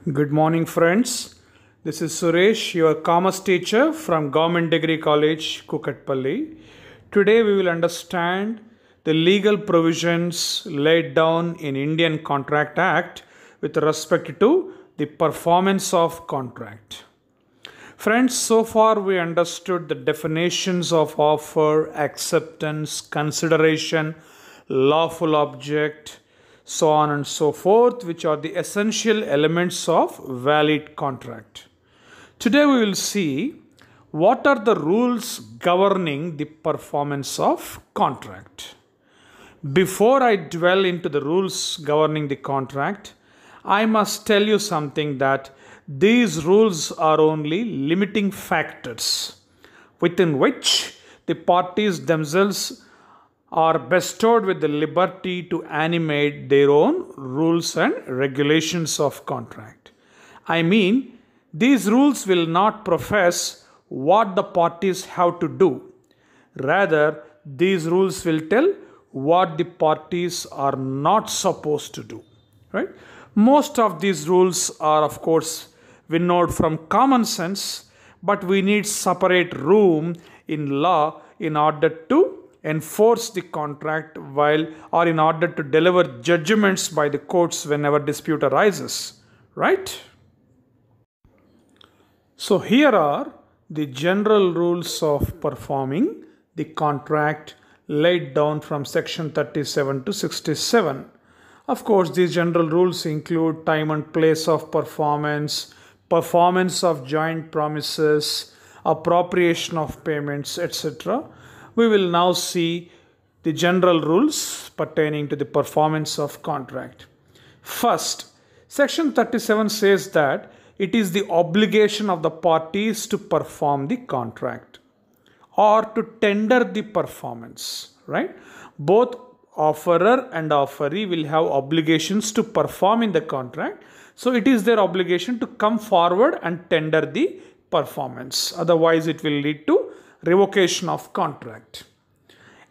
Good morning, friends. This is Suresh, your commerce teacher from Government Degree College, Kukatpalli. Today, we will understand the legal provisions laid down in Indian Contract Act with respect to the performance of contract. Friends, so far we understood the definitions of offer, acceptance, consideration, lawful object, so on and so forth, which are the essential elements of valid contract. Today we will see what are the rules governing the performance of contract. Before I dwell into the rules governing the contract, I must tell you something that these rules are only limiting factors within which the parties themselves are bestowed with the liberty to animate their own rules and regulations of contract. I mean, these rules will not profess what the parties have to do. Rather, these rules will tell what the parties are not supposed to do. Right? Most of these rules are, of course, winnowed from common sense, but we need separate room in law in order to enforce the contract or in order to deliver judgments by the courts whenever dispute arises. Right? So here are the general rules of performing the contract laid down from section 37 to 67. Of course, these general rules include time and place of performance, performance of joint promises, appropriation of payments, etc. We will now see the general rules pertaining to the performance of contract. First, section 37 says that it is the obligation of the parties to perform the contract or to tender the performance, right? Both offerer and offeree will have obligations to perform in the contract. So it is their obligation to come forward and tender the performance. Otherwise, it will lead to revocation of contract.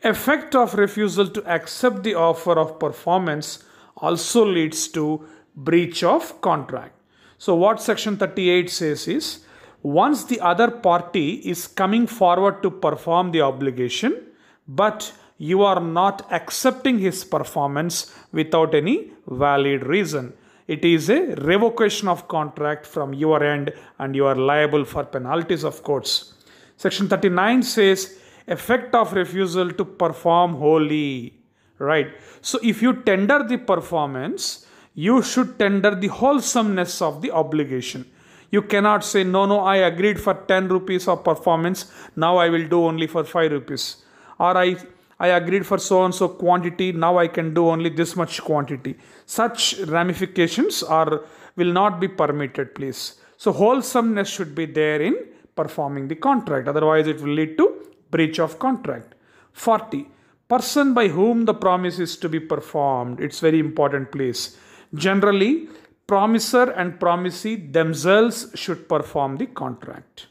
Effect of refusal to accept the offer of performance also leads to breach of contract. So what section 38 says is, once the other party is coming forward to perform the obligation, but you are not accepting his performance without any valid reason, it is a revocation of contract from your end and you are liable for penalties of courts. Section 39 says effect of refusal to perform wholly. Right. So if you tender the performance, you should tender the wholesomeness of the obligation. You cannot say, no, I agreed for 10 rupees of performance, now I will do only for 5 rupees. Or I agreed for so and so quantity, now I can do only this much quantity. Such ramifications will not be permitted, please. So wholesomeness should be there in performing the contract. Otherwise, it will lead to breach of contract. 40. Person by whom the promise is to be performed. It's very important, please. Generally, promiser and promisee themselves should perform the contract.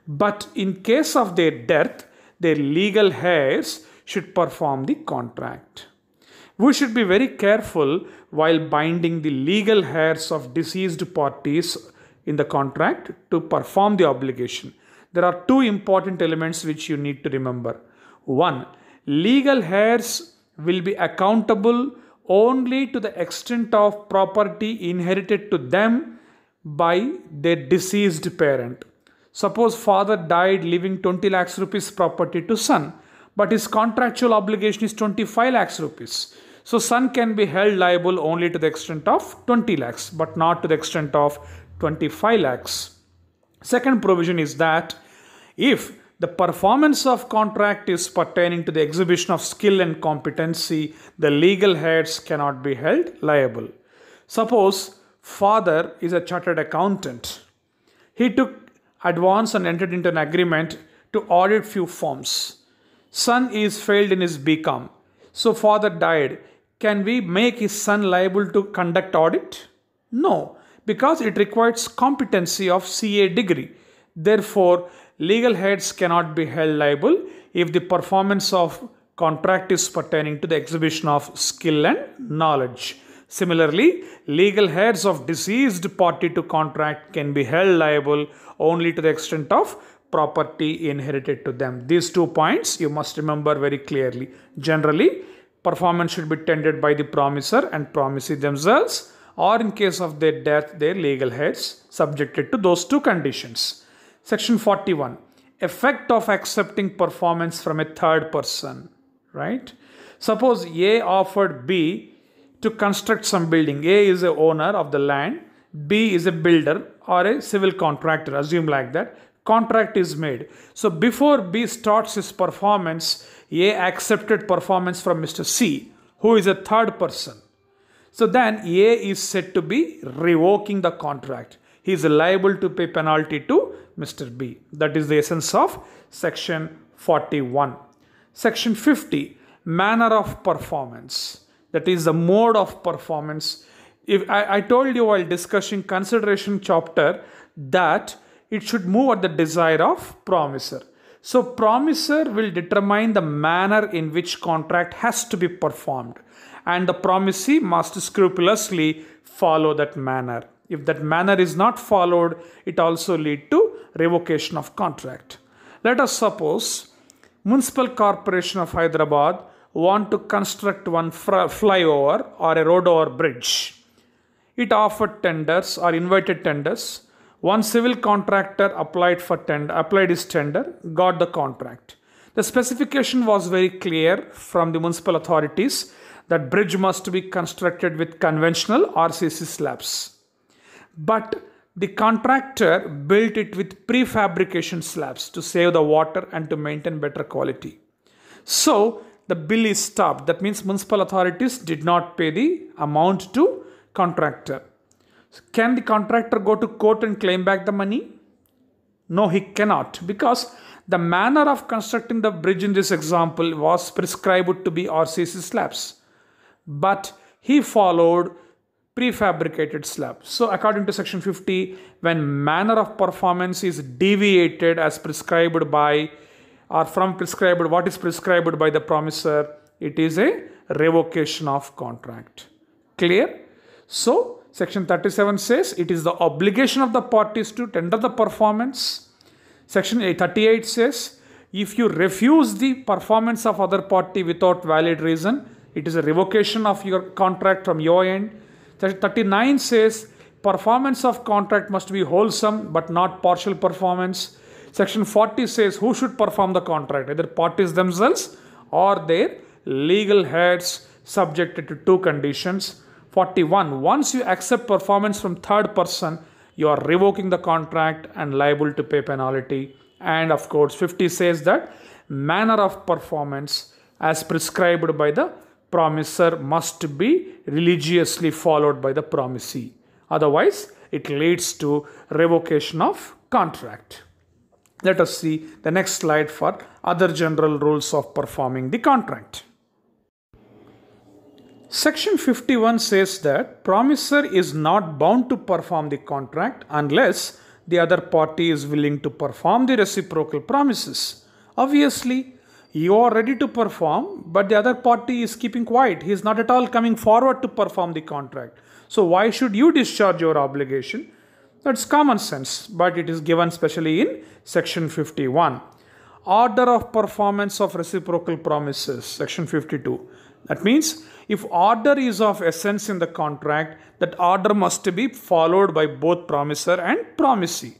But in case of their death, their legal heirs should perform the contract. We should be very careful while binding the legal heirs of deceased parties in the contract to perform the obligation. There are two important elements which you need to remember. One, legal heirs will be accountable only to the extent of property inherited to them by their deceased parent. Suppose father died leaving 20 lakhs rupees property to son, but his contractual obligation is 25 lakhs rupees. So son can be held liable only to the extent of 20 lakhs, but not to the extent of 25 lakhs. Second provision is that if the performance of contract is pertaining to the exhibition of skill and competency, the legal heads cannot be held liable. Suppose father is a chartered accountant. He took advance and entered into an agreement to audit few firms. Son is failed in his BCom. So father died. Can we make his son liable to conduct audit? No, because it requires competency of CA degree. Therefore, legal heads cannot be held liable if the performance of contract is pertaining to the exhibition of skill and knowledge. Similarly, legal heirs of deceased party to contract can be held liable only to the extent of property inherited to them. These 2 points you must remember very clearly. Generally, performance should be tendered by the promisor and promisee themselves, or in case of their death, their legal heirs, subjected to those 2 conditions. Section 41. Effect of accepting performance from a third person. Right? Suppose A offered B to construct some building. A is the owner of the land, B is a builder or a civil contractor, assume like that. Contract is made. So before B starts his performance, A accepted performance from Mr. C, who is a third person. So then A is said to be revoking the contract. He is liable to pay penalty to Mr. B. That is the essence of section 41. Section 50, manner of performance. That is the mode of performance. If I told you while discussing consideration chapter that it should move at the desire of promisor. So promisor will determine the manner in which contract has to be performed, and the promisee must scrupulously follow that manner. If that manner is not followed, it also leads to revocation of contract. Let us suppose Municipal Corporation of Hyderabad want to construct one flyover or a road over bridge. It offered tenders or invited tenders. One civil contractor applied his tender, got the contract. The specification was very clear from the municipal authorities that bridge must be constructed with conventional RCC slabs. But the contractor built it with prefabrication slabs to save the water and to maintain better quality. So the bill is stopped. That means municipal authorities did not pay the amount to contractor. Can the contractor go to court and claim back the money? No, he cannot, because the manner of constructing the bridge in this example was prescribed to be RCC slabs, but he followed prefabricated slab. So according to section 50, when manner of performance is deviated as prescribed by or from prescribed what is prescribed by the promisor, it is a revocation of contract. Clear? So section 37 says it is the obligation of the parties to tender the performance. Section 38 says if you refuse the performance of other party without valid reason, it is a revocation of your contract from your end. Section 39 says performance of contract must be wholesome but not partial performance. Section 40 says who should perform the contract, either parties themselves or their legal heads, subjected to 2 conditions. 41. Once you accept performance from third person, you are revoking the contract and liable to pay penalty. And of course 50 says that manner of performance as prescribed by the promisor must be religiously followed by the promisee. Otherwise it leads to revocation of contract. Let us see the next slide for other general rules of performing the contract. Section 51 says that promisor is not bound to perform the contract unless the other party is willing to perform the reciprocal promises. Obviously, you are ready to perform, but the other party is keeping quiet. He is not at all coming forward to perform the contract. So why should you discharge your obligation? That's common sense, but it is given specially in section 51. Order of performance of reciprocal promises, section 52. That means if order is of essence in the contract, that order must be followed by both promisor and promisee.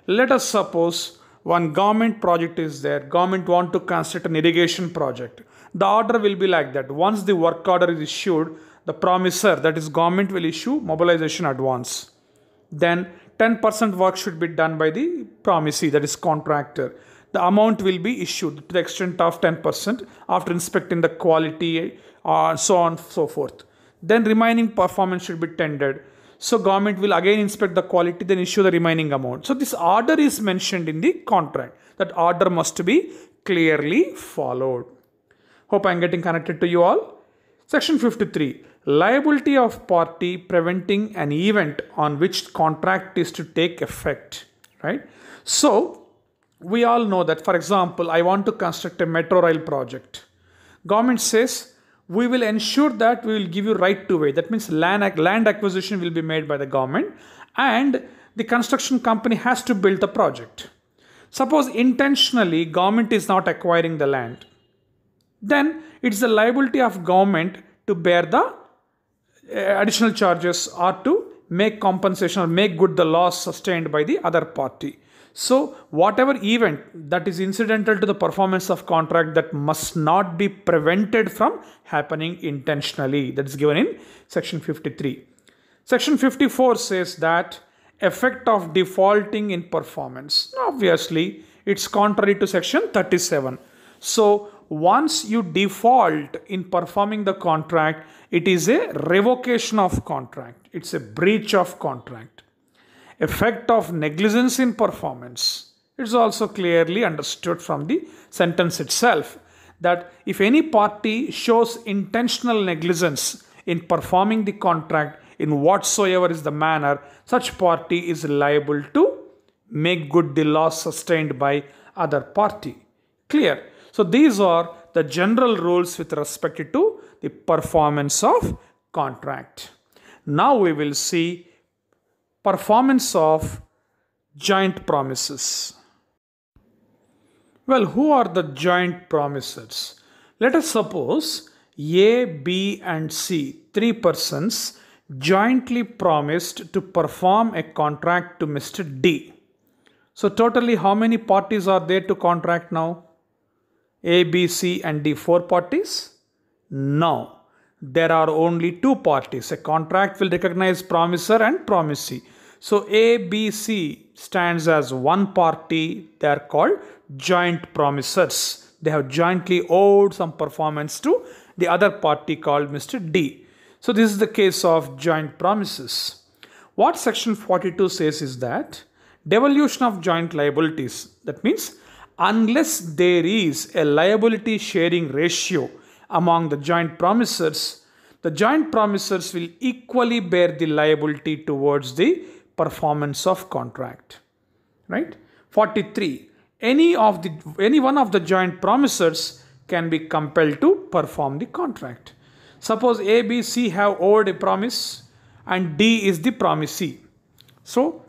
Let us suppose one government project is there. Government want to construct an irrigation project. The order will be like that. Once the work order is issued, the promisor, that is government, will issue mobilization advance. Then 10% work should be done by the promisee, that is contractor. The amount will be issued to the extent of 10% after inspecting the quality, so on and so forth. Then remaining performance should be tendered. So government will again inspect the quality, then issue the remaining amount. So this order is mentioned in the contract. That order must be clearly followed. Hope I am getting connected to you all. Section 53. Liability of party preventing an event on which contract is to take effect. Right? So we all know that, for example, I want to construct a metro rail project. Government says we will ensure that we will give you right to way. That means land acquisition will be made by the government and the construction company has to build the project. Suppose intentionally government is not acquiring the land, then it's the liability of government to bear the additional charges or to make compensation or make good the loss sustained by the other party. So whatever event that is incidental to the performance of contract that must not be prevented from happening intentionally, that is given in section 53. Section 54 says that effect of defaulting in performance. Obviously it's contrary to section 37. So once you default in performing the contract, it is a revocation of contract. It's a breach of contract. Effect of negligence in performance. It's also clearly understood from the sentence itself that if any party shows intentional negligence in performing the contract in whatsoever is the manner, such party is liable to make good the loss sustained by other party. Clear? So these are the general rules with respect to the performance of contract. Now we will see performance of joint promises. Well, who are the joint promisors? Let us suppose A, B and C, three persons jointly promised to perform a contract to Mr. D. So totally how many parties are there to contract now? A, B, C and D, 4 parties? No. There are only 2 parties. A contract will recognize promisor and promisee. So A, B, C stands as one party. They are called joint promisors. They have jointly owed some performance to the other party called Mr. D. So this is the case of joint promises. What section 42 says is that devolution of joint liabilities. That means unless there is a liability sharing ratio among the joint promisors will equally bear the liability towards the performance of contract. Right? 43. Any one of the joint promisors can be compelled to perform the contract. Suppose A, B, C have owed a promise and D is the promisee. So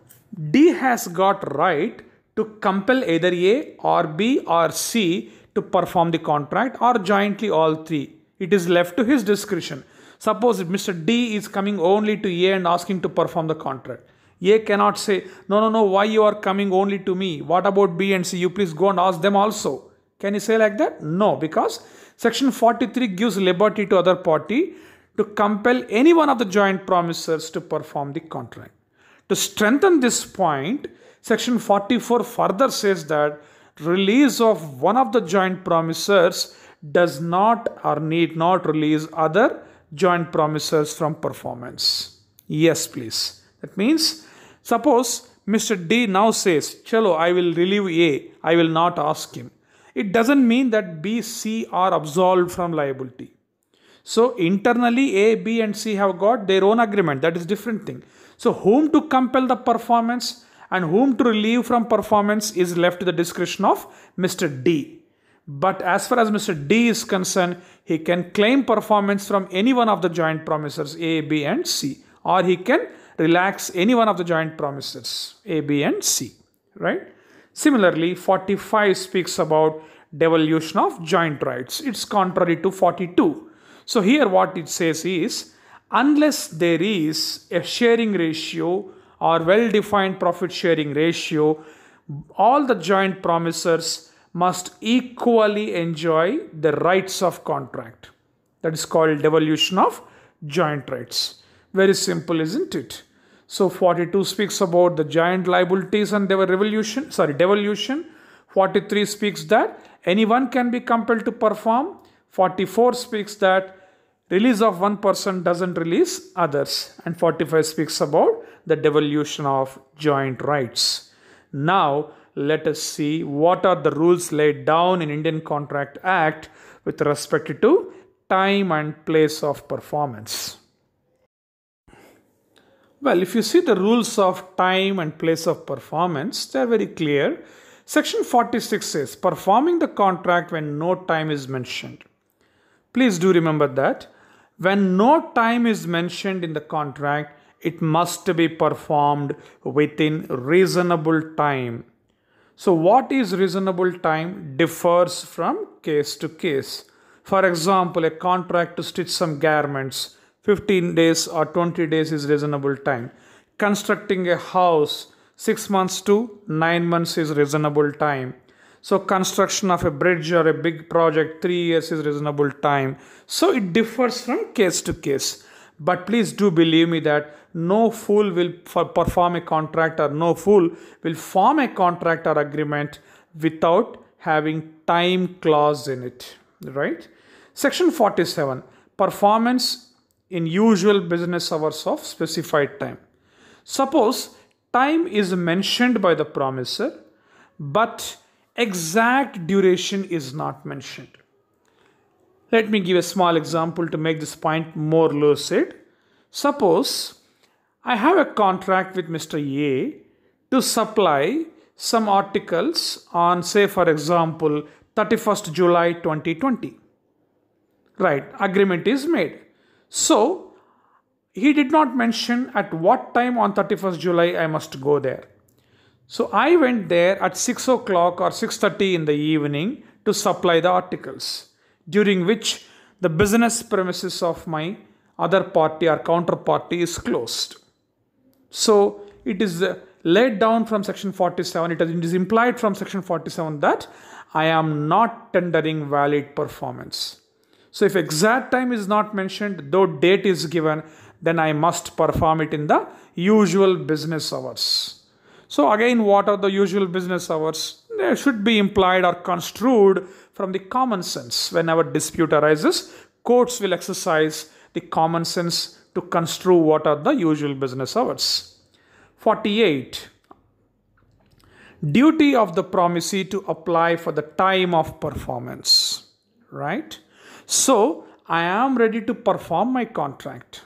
D has got right to compel either A or B or C to perform the contract or jointly all three. It is left to his discretion. Suppose if Mr. D is coming only to A and asking to perform the contract. A cannot say, no, why you are coming only to me? What about B and C? You please go and ask them also. Can you say like that? No, because section 43 gives liberty to other party to compel any one of the joint promisors to perform the contract. To strengthen this point, section 44 further says that release of one of the joint promisors does not or need not release other joint promisors from performance. Yes, please. That means, suppose Mr. D now says, Chalo, I will relieve A. I will not ask him. It doesn't mean that B, C are absolved from liability. So internally A, B and C have got their own agreement. That is different thing. So whom to compel the performance and whom to relieve from performance is left to the discretion of Mr. D. But as far as Mr. D is concerned, he can claim performance from any one of the joint promisors A, B and C. Or he can relax any one of the joint promisors A, B and C. Right? Similarly, 45 speaks about devolution of joint rights. It's contrary to 42. So here what it says is, unless there is a sharing ratio or well-defined profit sharing ratio, all the joint promisors must equally enjoy the rights of contract. That is called devolution of joint rights. Very simple, isn't it? So 42 speaks about the joint liabilities and devolution. 43 speaks that anyone can be compelled to perform. 44 speaks that release of one person doesn't release others. And 45 speaks about the devolution of joint rights. Now let us see what are the rules laid down in Indian Contract Act with respect to time and place of performance. Well, if you see the rules of time and place of performance, they are very clear. Section 46 says, performing the contract when no time is mentioned. Please do remember that when no time is mentioned in the contract, it must be performed within reasonable time. So what is reasonable time differs from case to case. For example, a contract to stitch some garments, 15 days or 20 days is reasonable time. Constructing a house, 6 months to 9 months is reasonable time. So construction of a bridge or a big project, 3 years is reasonable time. So it differs from case to case. But please do believe me that no fool will perform a contract, or no fool will form a contract or agreement without having time clause in it, right? Section 47, performance in usual business hours of specified time. Suppose time is mentioned by the promisor, but exact duration is not mentioned. Let me give a small example to make this point more lucid. Suppose I have a contract with Mr. A to supply some articles on, say for example, 31st July 2020. Right, agreement is made. So he did not mention at what time on 31st July I must go there. So I went there at 6 o'clock or 6:30 in the evening to supply the articles, during which the business premises of my other party or counterparty is closed. So it is laid down from section 47, it is implied from section 47 that I am not tendering valid performance. So if exact time is not mentioned, though date is given, then I must perform it in the usual business hours. So again, what are the usual business hours? They should be implied or construed from the common sense. Whenever dispute arises, courts will exercise the common sense to construe what are the usual business hours. 48. Duty of the promisee to apply for the time of performance. Right? So I am ready to perform my contract,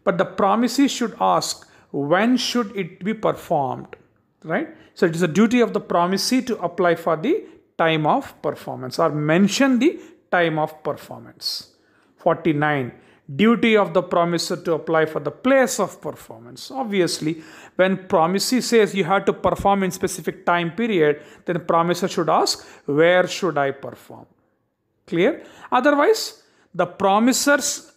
but the promisee should ask when should it be performed. Right? So it is a duty of the promisee to apply for the time of performance or mention the time of performance. 49. Duty of the promisor to apply for the place of performance. Obviously, when promisee says you have to perform in specific time period, then the promisor should ask, where should I perform? Clear? Otherwise, the promisor's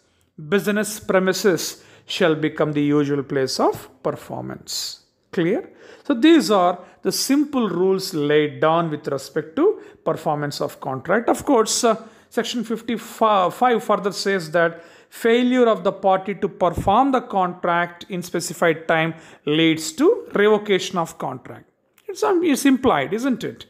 business premises shall become the usual place of performance. Clear? So these are the simple rules laid down with respect to performance of contract. Of course, section 55 further says that failure of the party to perform the contract in specified time leads to revocation of contract. It's implied, isn't it?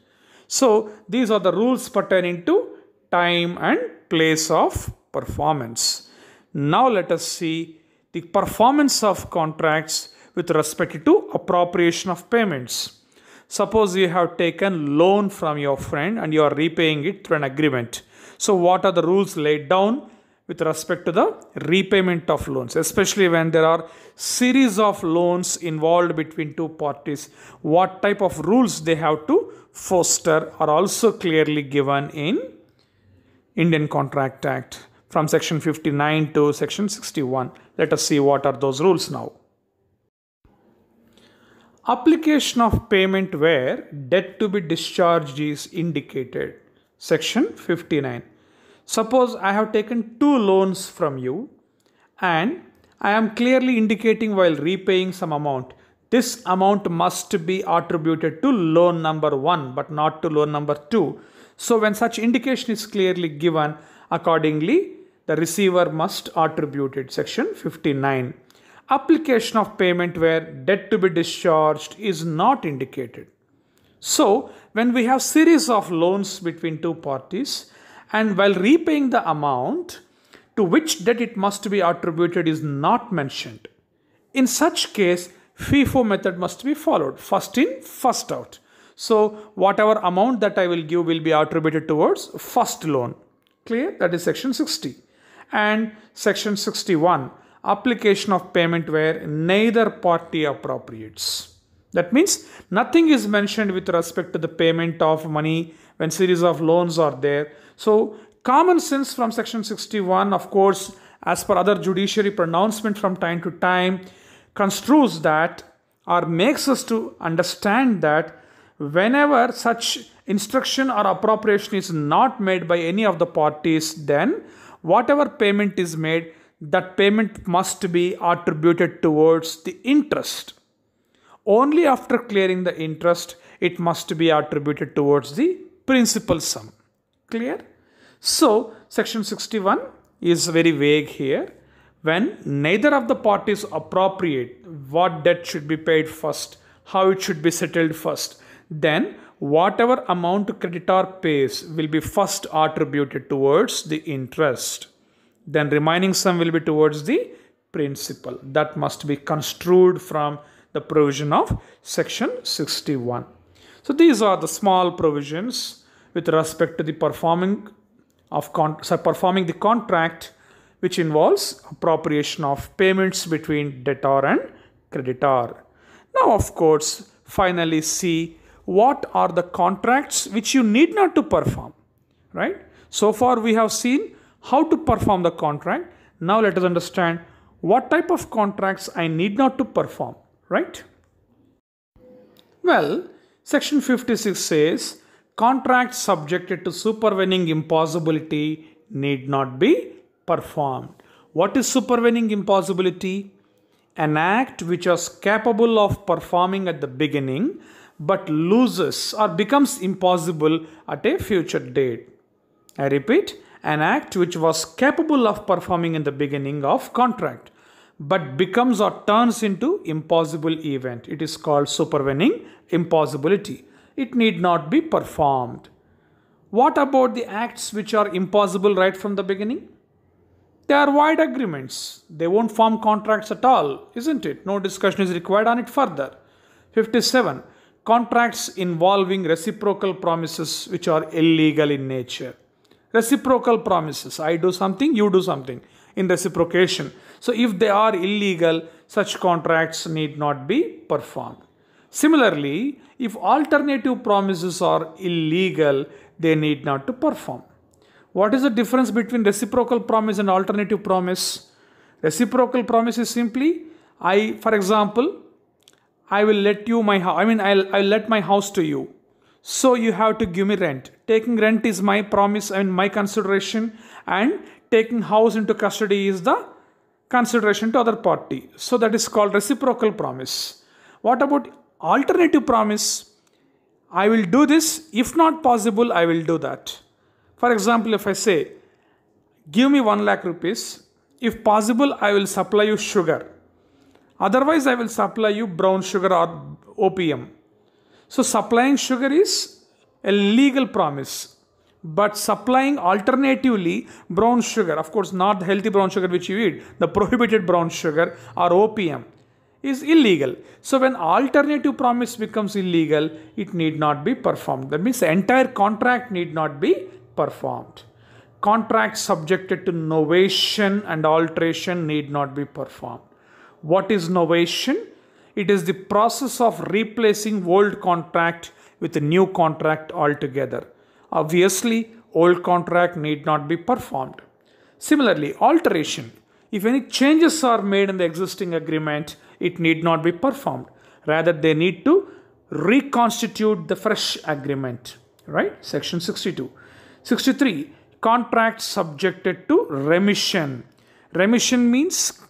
So these are the rules pertaining to time and place of performance. Now let us see the performance of contracts with respect to appropriation of payments. Suppose you have taken loan from your friend and you are repaying it through an agreement. So what are the rules laid down with respect to the repayment of loans, especially when there are series of loans involved between two parties? What type of rules they have to foster are also clearly given in Indian Contract Act from section 59 to section 61. Let us see what are those rules now. Application of payment where debt to be discharged is indicated. Section 59. Suppose I have taken two loans from you and I am clearly indicating while repaying some amount. This amount must be attributed to loan number 1 but not to loan number 2. So when such indication is clearly given, accordingly the receiver must attribute it. Section 59. Application of payment where debt to be discharged is not indicated. So when we have series of loans between two parties and while repaying the amount to which debt it must be attributed is not mentioned, in such case FIFO method must be followed. First in, first out. So whatever amount that I will give will be attributed towards first loan. Clear? That is section 60. And section 61. Application of payment where neither party appropriates. That means nothing is mentioned with respect to the payment of money when series of loans are there. So Common sense from section 61, of course, as per other judiciary pronouncement from time to time, construes that or makes us to understand that whenever such instruction or appropriation is not made by any of the parties, then whatever payment is made, that payment must be attributed towards the interest. Only after clearing the interest, it must be attributed towards the principal sum. Clear? So, section 61 is very vague here. When neither of the parties appropriate what debt should be paid first, how it should be settled first, then whatever amount creditor pays will be first attributed towards the interest. Then remaining sum will be towards the principal. That must be construed from the provision of section 61. So these are the small provisions with respect to the performing the contract, which involves appropriation of payments between debtor and creditor. Now, of course, finally see what are the contracts which you need not to perform, right? So far we have seen how to perform the contract. Now let us understand what type of contracts I need not to perform, right? Well, section 56 says contracts subjected to supervening impossibility need not be performed. What is supervening impossibility? An act which was capable of performing at the beginning but loses or becomes impossible at a future date. I repeat, an act which was capable of performing in the beginning of contract but becomes or turns into impossible event. It is called supervening impossibility. It need not be performed. What about the acts which are impossible right from the beginning? They are void agreements. They won't form contracts at all, isn't it? No discussion is required on it further. 57. Contracts involving reciprocal promises which are illegal in nature. Reciprocal promises. I do something, you do something in reciprocation. So if they are illegal, such contracts need not be performed. Similarly, if alternative promises are illegal, they need not to perform. What is the difference between reciprocal promise and alternative promise? Reciprocal promise is simply, for example, I will let you I'll let my house to you. So you have to give me rent. Taking rent is my promise and my consideration, and taking house into custody is the consideration to other party. So that is called reciprocal promise. What about alternative promise? I will do this. If not possible, I will do that. For example, if I say, give me 1 lakh rupees. If possible, I will supply you sugar. Otherwise, I will supply you brown sugar or opium. So supplying sugar is a legal promise. But supplying alternatively brown sugar, of course not the healthy brown sugar which you eat, the prohibited brown sugar or opium, is illegal. So when alternative promise becomes illegal, it need not be performed. That means the entire contract need not be performed. Contracts subjected to novation and alteration need not be performed. What is novation? It is the process of replacing old contract with a new contract altogether. Obviously, old contract need not be performed. Similarly, alteration. If any changes are made in the existing agreement, it need not be performed. Rather, they need to reconstitute the fresh agreement. Right? Section 62. 63. Contracts subjected to remission. Remission means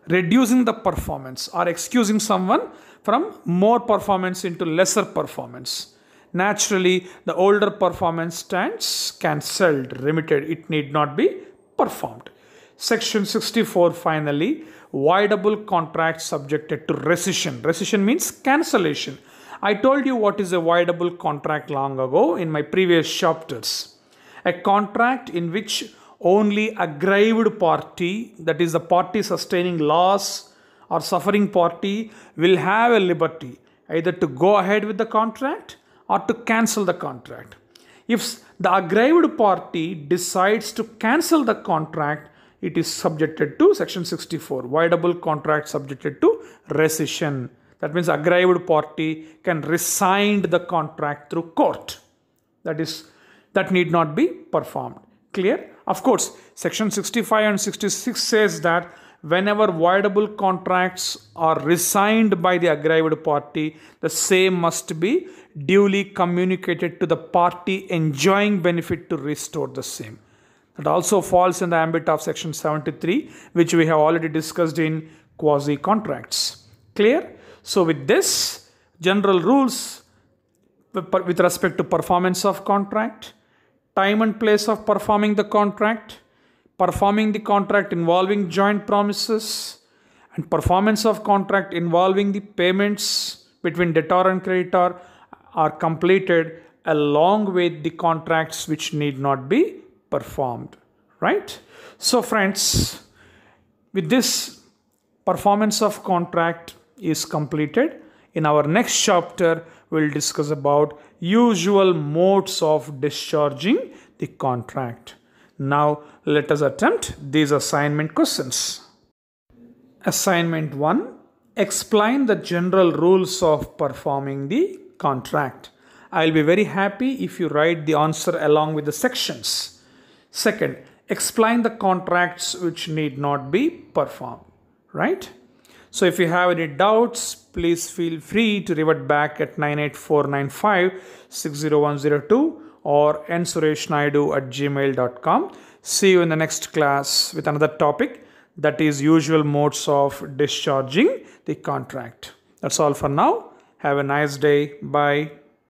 reducing the performance or excusing someone from more performance into lesser performance. Naturally, the older performance stands cancelled, remitted. It need not be performed. Section 64 finally, voidable contracts subjected to rescission. Rescission means cancellation. I told you what is a voidable contract long ago in my previous chapters. A contract in which only aggrieved party, that is the party sustaining loss or suffering party, will have a liberty either to go ahead with the contract or to cancel the contract. If the aggrieved party decides to cancel the contract, it is subjected to section 64, voidable contract subjected to rescission. That means aggrieved party can rescind the contract through court. That is that need not be performed. Clear? Of course, section 65 and 66 says that whenever voidable contracts are resigned by the aggrieved party, the same must be duly communicated to the party enjoying benefit to restore the same. That also falls in the ambit of section 73, which we have already discussed in quasi contracts. Clear? So with this, general rules with respect to performance of contract, time and place of performing the contract involving joint promises, and performance of contract involving the payments between debtor and creditor are completed along with the contracts which need not be performed. Right? So friends, with this, performance of contract is completed. In our next chapter, we'll discuss about usual modes of discharging the contract. Now, let us attempt these assignment questions. Assignment 1. Explain the general rules of performing the contract. I'll be very happy if you write the answer along with the sections. Second, explain the contracts which need not be performed. Right? So if you have any doubts, please feel free to revert back at 98495-60102 or nsureshnaidu@gmail.com. See you in the next class with another topic, that is usual modes of discharging the contract. That's all for now. Have a nice day. Bye.